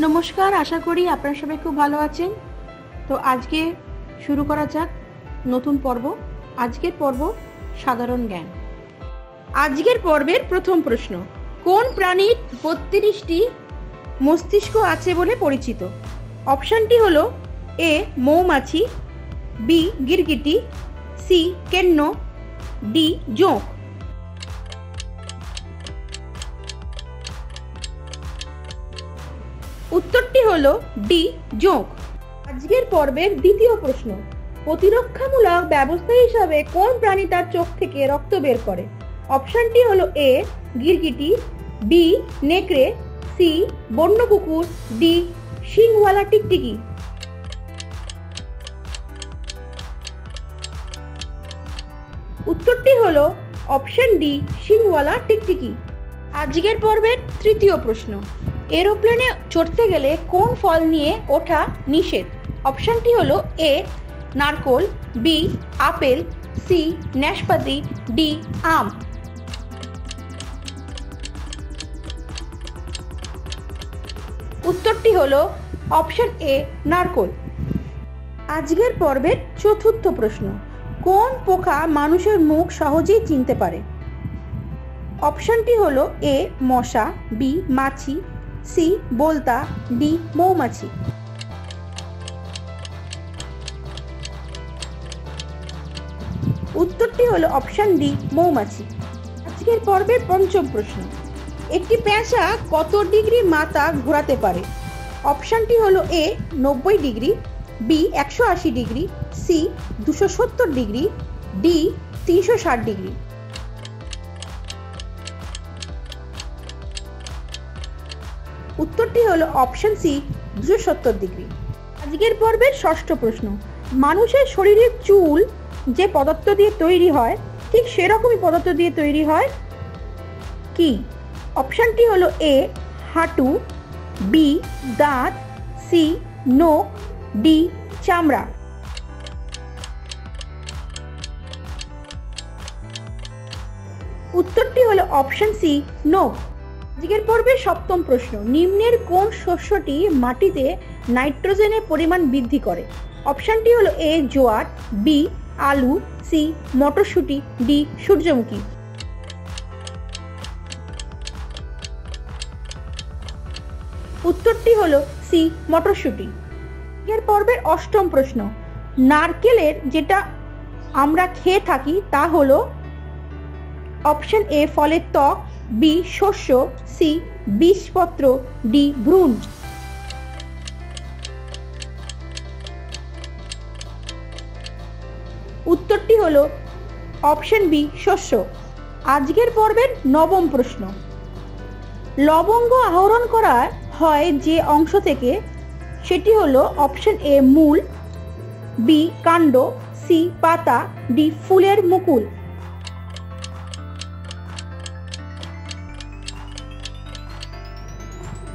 নমস্কার, আশা করি আপনারা সবাই খুব ভালো আছেন। তো আজকে শুরু করা যাক নতুন পর্ব। আজকের পর্ব সাধারণ জ্ঞান। আজকের পর্বের প্রথম প্রশ্ন, কোন প্রাণীর 32টি মস্তিষ্ক আছে বলে পরিচিত? অপশনটি হলো এ মৌমাছি, বি গিরগিটি, সি কেন্ন, ডি জোঁক। উত্তরটি হলো ডি জোঁক। আজকের পর্বের দ্বিতীয় প্রশ্ন, প্রতিরক্ষামূলক ব্যবস্থা হিসাবে কোন প্রাণী তার চোখ থেকে রক্ত বের করে? অপশনটি হলো এ গিরগিটি, বি নেকড়ে, সি বন্য কুকুর, ডি শিংওয়ালা টিকটিকি। উত্তরটি হলো অপশন ডি শিংওয়ালা টিকটিকি। আজকের পর্বের তৃতীয় প্রশ্ন, এরোপ্লেনে চড়তে গেলে কোন ফল নিয়ে ওঠা নিষেধ? অপশনটি হলো এ নারকোল, বি আপেল, সি নাশপাতি, ডি আম। উত্তরটি হলো অপশন এ নারকোল। আজকের পর্বের চতুর্থ প্রশ্ন, কোন পোকা মানুষের মুখ সহজেই চিনতে পারে? অপশনটি হলো এ মশা, বি মাছি, সি বোলতা, ডি মৌমাছি। উত্তরটি হলো অপশন ডি মৌমাছি। আজকের পর্বের পঞ্চম প্রশ্ন, একটি পেঁচা কত ডিগ্রি মাথা ঘোরাতে পারে? অপশনটি হলো A 90 degree, B 180 degree, C 270 degree, D 360 degree. উত্তরটি হলো অপশন সি 270 ডিগ্রি। আজকের পর্বের ষষ্ঠ প্রশ্ন, মানুষের শরীরের চুল যে পদার্থ দিয়ে তৈরি হয় ঠিক সেরকমই পদার্থ দিয়ে তৈরি হয় কি? অপশনটি হলো এ হাঁটু, বি দাঁত, সি নখ, ডি চামড়া। উত্তরটি হলো অপশন সি নখ। আজকের পর্বের সপ্তম প্রশ্ন, নিম্নের কোন শস্যটি মাটিতে নাইট্রোজেনের পরিমাণ বৃদ্ধি করে? অপশনটি হলো এ জোয়ার, বি আলু, সি মটরশুঁটি, ডি সূর্যমুখী। উত্তরটি হলো সি মটরশুঁটি। এর পর্বের অষ্টম প্রশ্ন, নারকেলের যেটা আমরা খেয়ে থাকি তা হলো অপশন এ ফলের ত্বক, বি শস্য, সি বীজপত্র, ডি ভ্রূণ। উত্তরটি হলো অপশন বি শস্য। আজকের পর্বের নবম প্রশ্ন, লবঙ্গ আহরণ করা হয় যে অংশ থেকে সেটি হলো অপশন এ মূল, বি কাণ্ড, সি পাতা, ডি ফুলের মুকুল।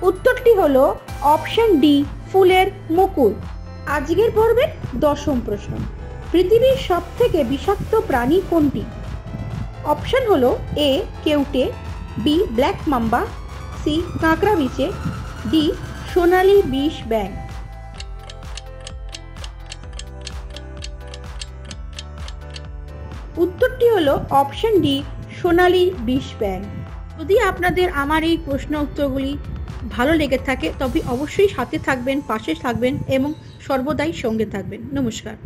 উত্তরটি হলো অপশন ডি ফুলের মুকুল। আজকের পর্বের দশম প্রশ্ন, পৃথিবীর সবথেকে বিষাক্ত প্রাণী কোনটি? অপশন হলো এ কেউটে, বি ব্ল্যাক মাম্বা, সি কাঁকড়া বিছে, ডি সোনালী বিষ ব্যাঙ। উত্তরটি হলো অপশন ডি সোনালী বিষ ব্যাঙ। যদি আপনাদের আমার এই প্রশ্ন উত্তরগুলি ভালো লেগে থাকে তবে অবশ্যই সাথে থাকবেন, পাশে থাকবেন এবং সর্বদাই সঙ্গে থাকবেন। নমস্কার।